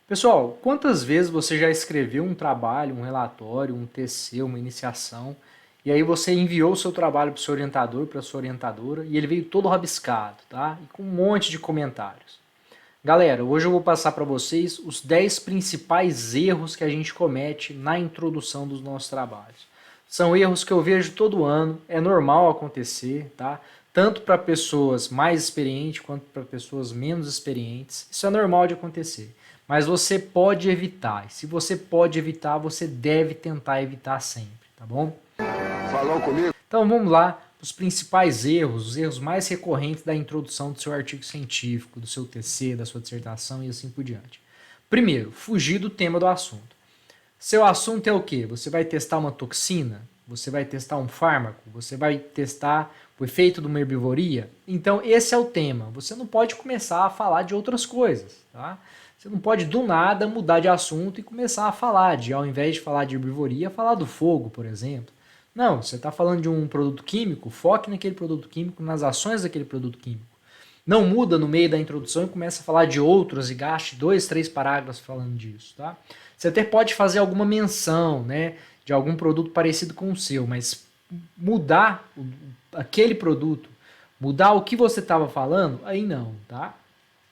Pessoal, quantas vezes você já escreveu um trabalho, um relatório, um TC, uma iniciação, e aí você enviou o seu trabalho para o seu orientador, para a sua orientadora, e ele veio todo rabiscado, tá? E com um monte de comentários. Galera, hoje eu vou passar para vocês os 10 principais erros que a gente comete na introdução dos nossos trabalhos. São erros que eu vejo todo ano, é normal acontecer, tá? Tanto para pessoas mais experientes quanto para pessoas menos experientes. Isso é normal de acontecer. Mas você pode evitar. E se você pode evitar, você deve tentar evitar sempre, tá bom? Falou comigo? Então vamos lá, os principais erros, os erros mais recorrentes da introdução do seu artigo científico, do seu TC, da sua dissertação e assim por diante. Primeiro, fugir do tema do assunto. Seu assunto é o quê? Você vai testar uma toxina? Você vai testar um fármaco? Você vai testar o efeito de uma herbivoria? Então esse é o tema. Você não pode começar a falar de outras coisas, tá? Você não pode do nada mudar de assunto e começar a falar de, ao invés de falar de herbivoria, falar do fogo, por exemplo. Não, você está falando de um produto químico, foque naquele produto químico, nas ações daquele produto químico. Não muda no meio da introdução e começa a falar de outros e gaste 2, 3 parágrafos falando disso, tá? Você até pode fazer alguma menção, né, de algum produto parecido com o seu, mas mudar aquele produto, mudar o que você estava falando, aí não, tá?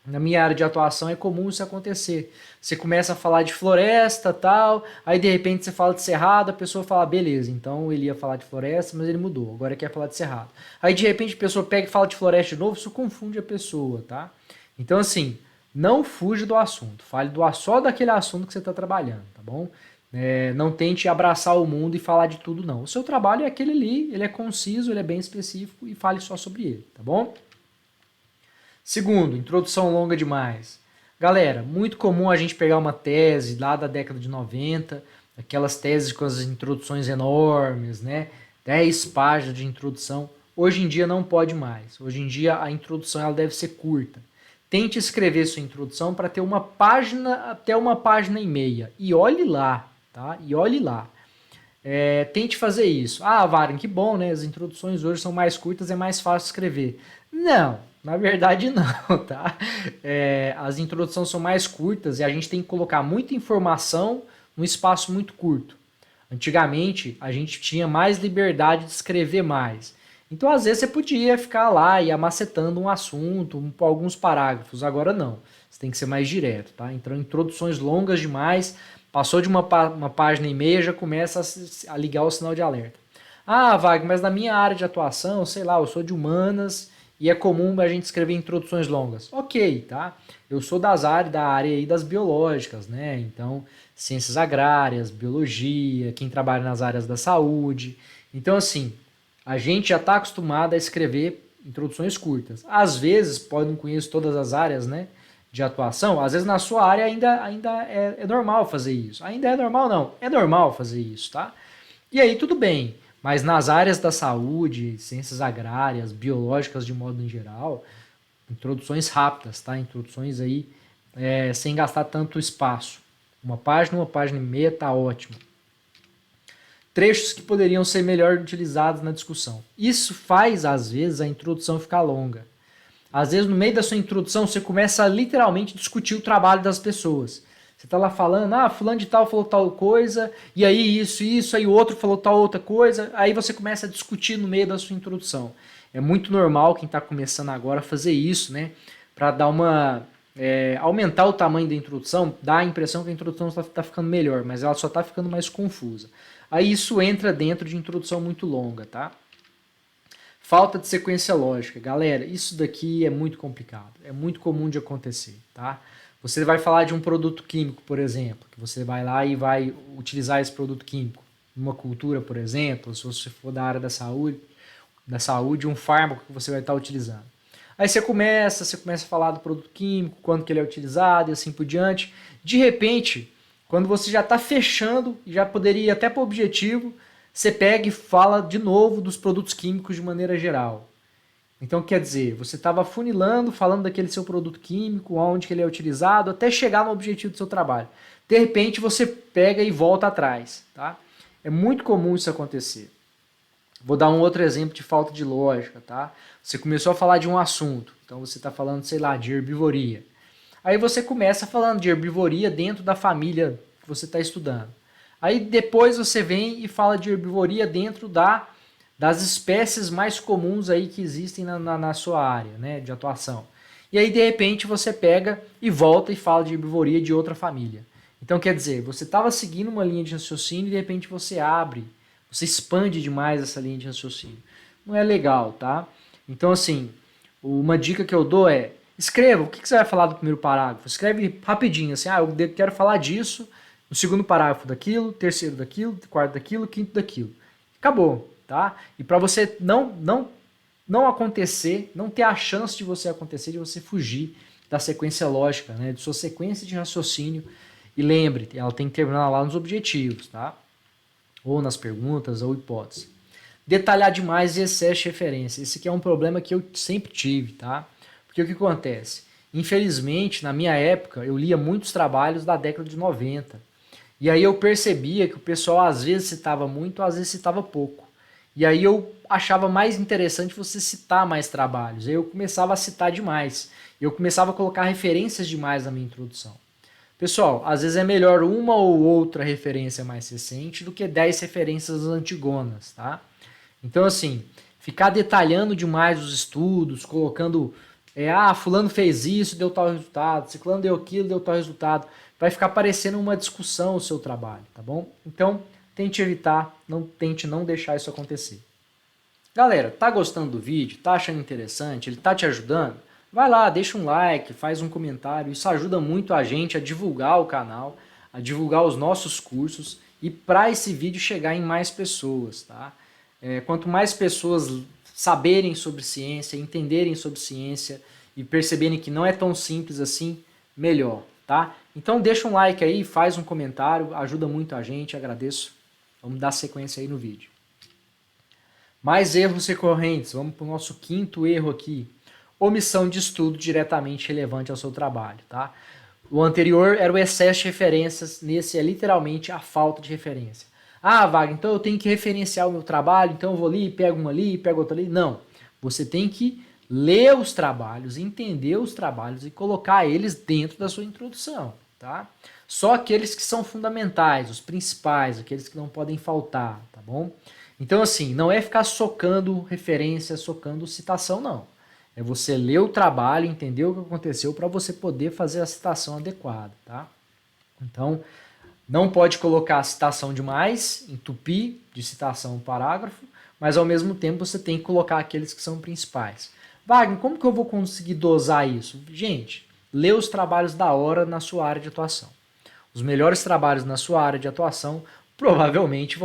Na minha área de atuação é comum isso acontecer. Você começa a falar de floresta, tal, aí de repente você fala de cerrado, a pessoa fala, beleza, então ele ia falar de floresta, mas ele mudou, agora quer falar de cerrado. Aí de repente a pessoa pega e fala de floresta de novo, isso confunde a pessoa, tá? Então assim, não fuja do assunto, fale só daquele assunto que você está trabalhando, tá bom? Não tente abraçar o mundo e falar de tudo, não. O seu trabalho é aquele ali, ele é conciso, ele é bem específico e fale só sobre ele, tá bom? Segundo, introdução longa demais. Galera, muito comum a gente pegar uma tese lá da década de 90, aquelas teses com as introduções enormes, né? 10 páginas de introdução. Hoje em dia não pode mais. Hoje em dia a introdução ela deve ser curta. Tente escrever sua introdução para ter uma página até uma página e meia. E olhe lá, tá? E olhe lá. Tente fazer isso. Ah, Varen, que bom, né? As introduções hoje são mais curtas, é mais fácil escrever. Não, na verdade não, tá? As introduções são mais curtas e a gente tem que colocar muita informação num espaço muito curto. Antigamente, a gente tinha mais liberdade de escrever mais. Então, às vezes, você podia ficar lá e amacetando um assunto, alguns parágrafos. Agora, não. Você tem que ser mais direto, tá? Então, introduções longas demais. Passou de uma página e meia, já começa a ligar o sinal de alerta. Ah, Wagner, mas na minha área de atuação, sei lá, eu sou de humanas e é comum a gente escrever introduções longas. Ok, tá? Eu sou da área aí das biológicas, né? Então, ciências agrárias, biologia, quem trabalha nas áreas da saúde. Então, assim, a gente já está acostumado a escrever introduções curtas. Às vezes, pode não conhecer todas as áreas, né, de atuação, às vezes na sua área ainda é normal fazer isso. Ainda é normal, não. É normal fazer isso, tá? E aí tudo bem. Mas nas áreas da saúde, ciências agrárias, biológicas de modo em geral, introduções rápidas, tá? Introduções aí sem gastar tanto espaço. Uma página e meia tá ótimo. Trechos que poderiam ser melhor utilizados na discussão. Isso faz, às vezes, a introdução ficar longa. Às vezes, no meio da sua introdução, você começa a literalmente discutir o trabalho das pessoas. Você está lá falando, ah, fulano de tal falou tal coisa, e aí isso, aí o outro falou tal outra coisa, aí você começa a discutir no meio da sua introdução. É muito normal quem está começando agora fazer isso, né? Para dar uma. Aumentar o tamanho da introdução, dá a impressão que a introdução está ficando melhor, mas ela só está ficando mais confusa. Aí isso entra dentro de introdução muito longa, tá? Falta de sequência lógica. Galera, isso daqui é muito complicado. É muito comum de acontecer, tá? Você vai falar de um produto químico, por exemplo, que você vai lá e vai utilizar esse produto químico numa cultura, por exemplo, se você for da área da saúde, um fármaco que você vai estar utilizando. Aí você começa a falar do produto químico, quando que ele é utilizado e assim por diante. De repente, quando você já está fechando, já poderia ir até para o objetivo, você pega e fala de novo dos produtos químicos de maneira geral. Então, quer dizer, você estava funilando, falando daquele seu produto químico, onde que ele é utilizado, até chegar no objetivo do seu trabalho. De repente, você pega e volta atrás. Tá? É muito comum isso acontecer. Vou dar um outro exemplo de falta de lógica. Tá? Você começou a falar de um assunto, então você está falando, sei lá, de herbivoria. Aí você começa falando de herbivoria dentro da família que você está estudando. Aí depois você vem e fala de herbivoria dentro das espécies mais comuns aí que existem na sua área, né, de atuação. E aí de repente você pega e volta e fala de herbivoria de outra família. Então quer dizer, você estava seguindo uma linha de raciocínio e de repente você abre, você expande demais essa linha de raciocínio. Não é legal, tá? Então assim, uma dica que eu dou é, escreva, o que você vai falar do primeiro parágrafo? Escreve rapidinho, assim, eu quero falar disso, no segundo parágrafo daquilo, terceiro daquilo, quarto daquilo, quinto daquilo. Acabou, tá? E para você não acontecer, não ter a chance de você acontecer, de você fugir da sequência lógica, né? De sua sequência de raciocínio. E lembre, ela tem que terminar lá nos objetivos, tá? Ou nas perguntas, ou hipóteses. Detalhar demais e excesso de referência. Esse aqui é um problema que eu sempre tive, tá? Porque o que acontece? Infelizmente, na minha época, eu lia muitos trabalhos da década de 90. E aí eu percebia que o pessoal às vezes citava muito, às vezes citava pouco. E aí eu achava mais interessante você citar mais trabalhos. Aí eu começava a citar demais. Eu começava a colocar referências demais na minha introdução. Pessoal, às vezes é melhor uma ou outra referência mais recente do que 10 referências antigonas, tá? Então, assim, ficar detalhando demais os estudos, colocando, fulano fez isso, deu tal resultado, ciclano deu aquilo, deu tal resultado, vai ficar parecendo uma discussão o seu trabalho, tá bom? Então, tente evitar, tente não deixar isso acontecer. Galera, tá gostando do vídeo? Tá achando interessante? Ele tá te ajudando? Vai lá, deixa um like, faz um comentário, isso ajuda muito a gente a divulgar o canal, a divulgar os nossos cursos e para esse vídeo chegar em mais pessoas, tá? Quanto mais pessoas saberem sobre ciência, entenderem sobre ciência e perceberem que não é tão simples assim, melhor, tá? Então deixa um like aí, faz um comentário, ajuda muito a gente, agradeço. Vamos dar sequência aí no vídeo. Mais erros recorrentes, vamos para o nosso quinto erro aqui. Omissão de estudo diretamente relevante ao seu trabalho, tá? O anterior era o excesso de referências, nesse é literalmente a falta de referência. Ah, Wagner, então eu tenho que referenciar o meu trabalho, então eu vou ali, pego uma ali, pego outra ali. Não, você tem que ler os trabalhos, entender os trabalhos e colocar eles dentro da sua introdução, tá? Só aqueles que são fundamentais, os principais, aqueles que não podem faltar, tá bom? Então assim, não é ficar socando referência, socando citação, não. É você ler o trabalho, entender o que aconteceu para você poder fazer a citação adequada, tá? Então, não pode colocar citação demais, entupir de citação o parágrafo, mas ao mesmo tempo você tem que colocar aqueles que são principais. Wagner, como que eu vou conseguir dosar isso? Gente, lê os trabalhos da hora na sua área de atuação. Os melhores trabalhos na sua área de atuação provavelmente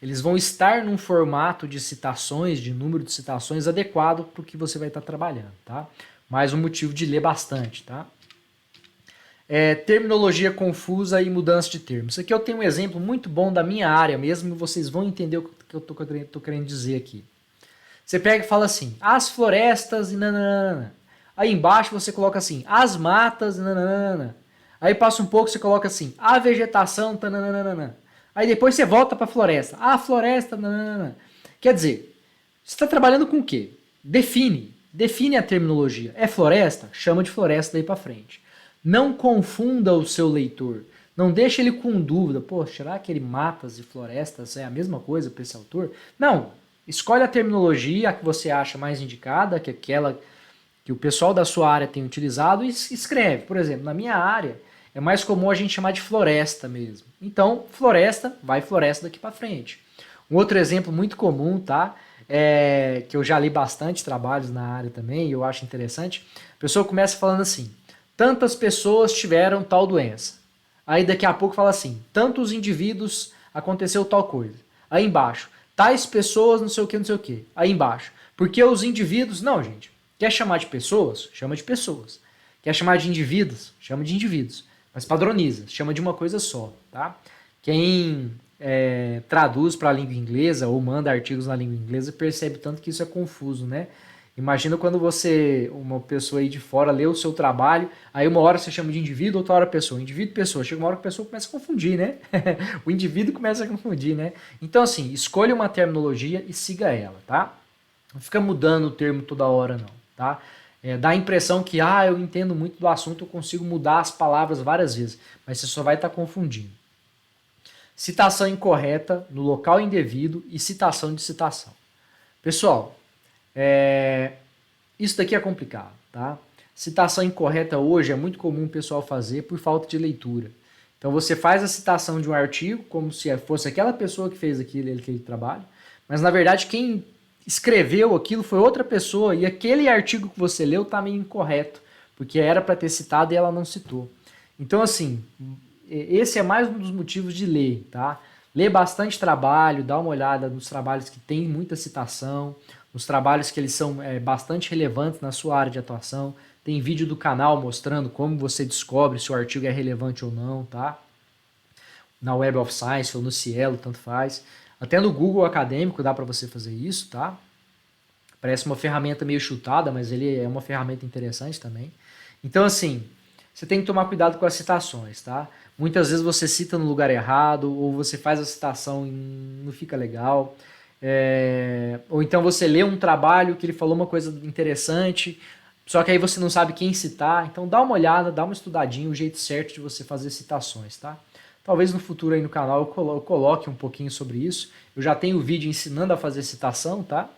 eles vão estar num formato de citações, de número de citações adequado para o que você vai estar trabalhando, tá? Mais um motivo de ler bastante, tá? Terminologia confusa e mudança de termos. Isso aqui eu tenho um exemplo muito bom da minha área mesmo, e vocês vão entender o que eu tô querendo dizer aqui. Você pega e fala assim, as florestas e nananana. Aí embaixo você coloca assim, as matas e nananana. Aí passa um pouco, você coloca assim, a vegetação, tananana. Aí depois você volta para a floresta. A floresta, nananana. Quer dizer, você está trabalhando com o quê? Define a terminologia. É floresta? Chama de floresta daí para frente. Não confunda o seu leitor. Não deixe ele com dúvida. Pô, será que ele matas e florestas é a mesma coisa para esse autor? Não. Escolhe a terminologia que você acha mais indicada, que é aquela que o pessoal da sua área tem utilizado e escreve. Por exemplo, na minha área, é mais comum a gente chamar de floresta mesmo. Então, floresta, vai floresta daqui para frente. Um outro exemplo muito comum, tá? Que eu já li bastante trabalhos na área também e eu acho interessante. A pessoa começa falando assim, tantas pessoas tiveram tal doença. Aí daqui a pouco fala assim, tantos indivíduos aconteceu tal coisa. Aí embaixo, tais pessoas não sei o que, não sei o que. Aí embaixo, porque os indivíduos... Não, gente. Quer chamar de pessoas? Chama de pessoas. Quer chamar de indivíduos? Chama de indivíduos. Mas padroniza, chama de uma coisa só, tá? Quem traduz para a língua inglesa ou manda artigos na língua inglesa percebe tanto que isso é confuso, né? Imagina quando uma pessoa aí de fora, lê o seu trabalho, aí uma hora você chama de indivíduo, outra hora pessoa. Indivíduo, pessoa. Chega uma hora que a pessoa começa a confundir, né? O indivíduo começa a confundir, né? Então, assim, escolha uma terminologia e siga ela, tá? Não fica mudando o termo toda hora, não, tá? Dá a impressão que, eu entendo muito do assunto, eu consigo mudar as palavras várias vezes, mas você só vai estar confundindo. Citação incorreta no local indevido e citação de citação. Pessoal, isso daqui é complicado, tá? Citação incorreta hoje é muito comum o pessoal fazer por falta de leitura. Então você faz a citação de um artigo como se fosse aquela pessoa que fez aquele trabalho, mas na verdade quem escreveu aquilo foi outra pessoa e aquele artigo que você leu está meio incorreto, porque era para ter citado e ela não citou. Então assim, esse é mais um dos motivos de ler, tá? Lê bastante trabalho, dá uma olhada nos trabalhos que tem muita citação, nos trabalhos que eles são bastante relevantes na sua área de atuação. Tem vídeo do canal mostrando como você descobre se o artigo é relevante ou não, tá? Na Web of Science ou no Cielo, tanto faz. Até no Google Acadêmico dá para você fazer isso, tá? Parece uma ferramenta meio chutada, mas ele é uma ferramenta interessante também. Então, assim, você tem que tomar cuidado com as citações, tá? Muitas vezes você cita no lugar errado, ou você faz a citação e não fica legal. Ou então você lê um trabalho que ele falou uma coisa interessante, só que aí você não sabe quem citar. Então dá uma olhada, dá uma estudadinha, o jeito certo de você fazer citações, tá? Talvez no futuro aí no canal eu coloque um pouquinho sobre isso. Eu já tenho vídeo ensinando a fazer citação, tá?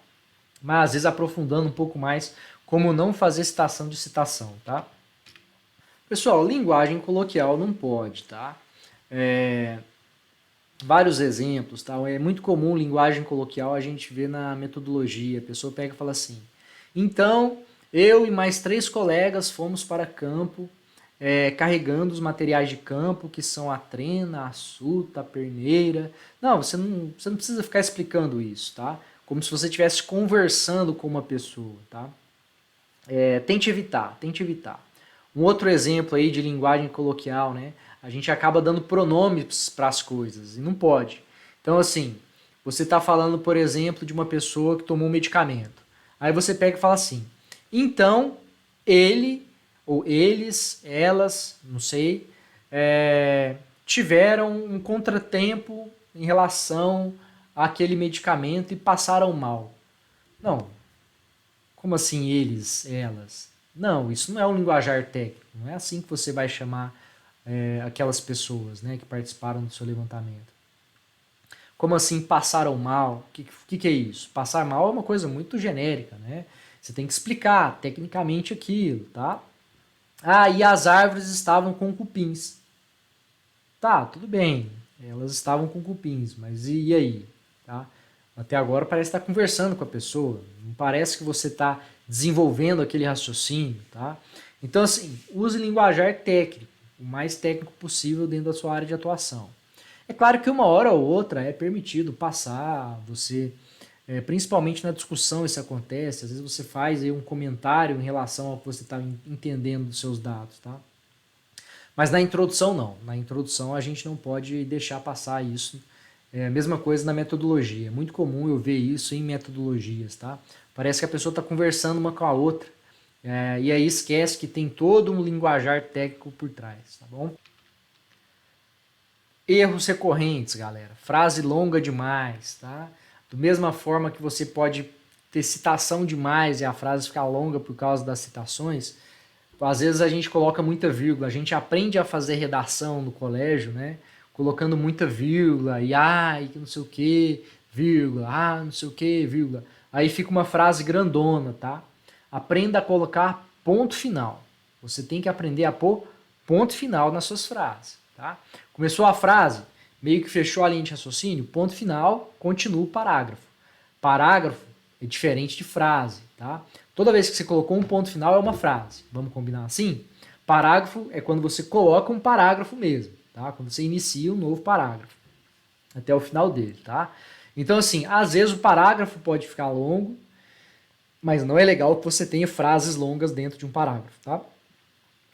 Mas às vezes aprofundando um pouco mais como não fazer citação de citação, tá? Pessoal, linguagem coloquial não pode, tá? Vários exemplos, tá? É muito comum linguagem coloquial a gente vê na metodologia. A pessoa pega e fala assim: então, eu e mais 3 colegas fomos para campo carregando os materiais de campo, que são a trena, a suta, a perneira. Não, você não precisa ficar explicando isso, tá? Como se você estivesse conversando com uma pessoa, tá? Tente evitar, tente evitar. Um outro exemplo aí de linguagem coloquial, né? A gente acaba dando pronomes para as coisas e não pode. Então, assim, você está falando, por exemplo, de uma pessoa que tomou um medicamento. Aí você pega e fala assim: então, ele, ou eles, elas, não sei, tiveram um contratempo em relação àquele medicamento e passaram mal. Não. Como assim eles, elas? Não, isso não é um linguajar técnico. Não é assim que você vai chamar aquelas pessoas, né, que participaram do seu levantamento. Como assim passaram mal? O que é isso? Passar mal é uma coisa muito genérica, né? Você tem que explicar tecnicamente aquilo, tá? E as árvores estavam com cupins. Tá, tudo bem. Elas estavam com cupins, mas e aí? Tá? Até agora parece estar conversando com a pessoa. Não parece que você está desenvolvendo aquele raciocínio, tá? Então, assim, use linguajar técnico, o mais técnico possível dentro da sua área de atuação. É claro que uma hora ou outra é permitido passar, você, principalmente na discussão isso acontece, às vezes você faz aí um comentário em relação ao que você está entendendo dos seus dados, tá? Mas na introdução não, na introdução a gente não pode deixar passar isso. É a mesma coisa na metodologia, é muito comum eu ver isso em metodologias, tá? Parece que a pessoa está conversando uma com a outra, e aí esquece que tem todo um linguajar técnico por trás, tá bom? Erros recorrentes, galera. Frase longa demais, tá? Da mesma forma que você pode ter citação demais e a frase ficar longa por causa das citações, às vezes a gente coloca muita vírgula. A gente aprende a fazer redação no colégio, né? Colocando muita vírgula e que não sei o que, vírgula, não sei o que, vírgula. Aí fica uma frase grandona, tá? Aprenda a colocar ponto final. Você tem que aprender a pôr ponto final nas suas frases, tá? Começou a frase, meio que fechou a linha de raciocínio, ponto final, continua o parágrafo. Parágrafo é diferente de frase, tá? Toda vez que você colocou um ponto final é uma frase. Vamos combinar assim? Parágrafo é quando você coloca um parágrafo mesmo, tá? Quando você inicia um novo parágrafo até o final dele, tá? Então, assim, às vezes o parágrafo pode ficar longo, mas não é legal que você tenha frases longas dentro de um parágrafo, tá?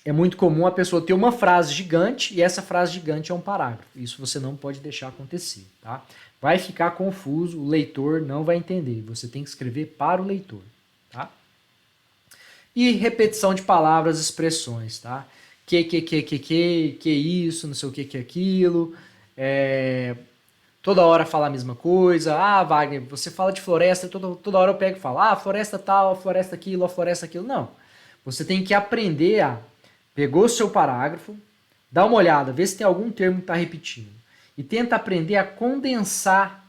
É muito comum a pessoa ter uma frase gigante e essa frase gigante é um parágrafo. Isso você não pode deixar acontecer, tá? Vai ficar confuso, o leitor não vai entender. Você tem que escrever para o leitor, tá? E repetição de palavras, expressões, tá? Que isso, não sei o que aquilo. Toda hora fala a mesma coisa. Wagner, você fala de floresta, toda hora eu pego e falo, floresta tal, a floresta aquilo. Não. Você tem que aprender a... Pegou o seu parágrafo, dá uma olhada, vê se tem algum termo que está repetindo. E tenta aprender a condensar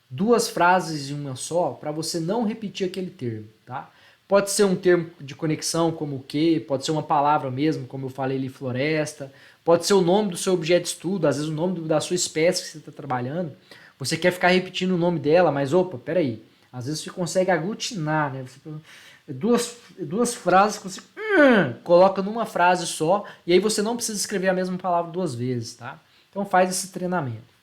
duas frases em uma só para você não repetir aquele termo, tá? Pode ser um termo de conexão como o que, pode ser uma palavra mesmo, como eu falei ali, floresta, pode ser o nome do seu objeto de estudo, às vezes o nome da sua espécie que você está trabalhando. Você quer ficar repetindo o nome dela, mas opa, peraí. Às vezes você consegue aglutinar, né? Duas frases que você coloca numa frase só, e aí você não precisa escrever a mesma palavra duas vezes, tá? Então faz esse treinamento.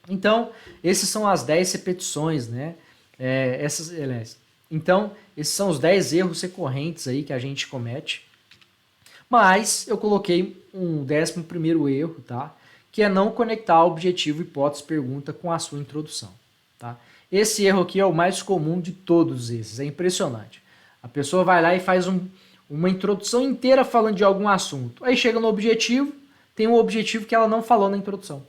Então, esses são as 10 repetições, né? Então, esses são os 10 erros recorrentes aí que a gente comete. Mas eu coloquei um 11º erro, tá? Que é não conectar objetivo, hipótese, pergunta com a sua introdução, tá? Esse erro aqui é o mais comum de todos esses, é impressionante. A pessoa vai lá e faz uma introdução inteira falando de algum assunto. Aí chega no objetivo, tem um objetivo que ela não falou na introdução,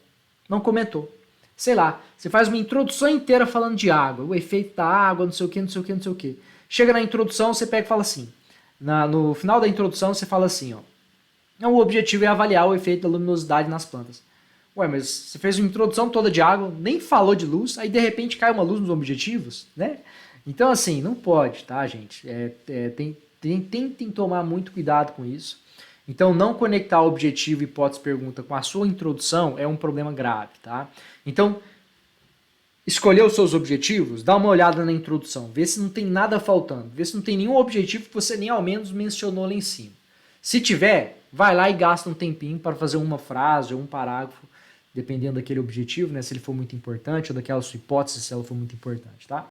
não comentou. Sei lá, você faz uma introdução inteira falando de água, o efeito da água, não sei o que, não sei o que, não sei o que. Chega na introdução, você pega e fala assim, no final da introdução você fala assim, ó, o objetivo é avaliar o efeito da luminosidade nas plantas. Ué, mas você fez uma introdução toda de água, nem falou de luz, aí de repente cai uma luz nos objetivos, né? Então assim, não pode, tá, gente? Tentem tomar muito cuidado com isso. Então, não conectar objetivo, hipótese, pergunta com a sua introdução é um problema grave, tá? Então, escolher os seus objetivos, dá uma olhada na introdução, vê se não tem nada faltando, vê se não tem nenhum objetivo que você nem ao menos mencionou lá em cima. Se tiver, vai lá e gasta um tempinho para fazer uma frase ou um parágrafo, dependendo daquele objetivo, né? Se ele for muito importante, ou daquela sua hipótese, se ela for muito importante, tá?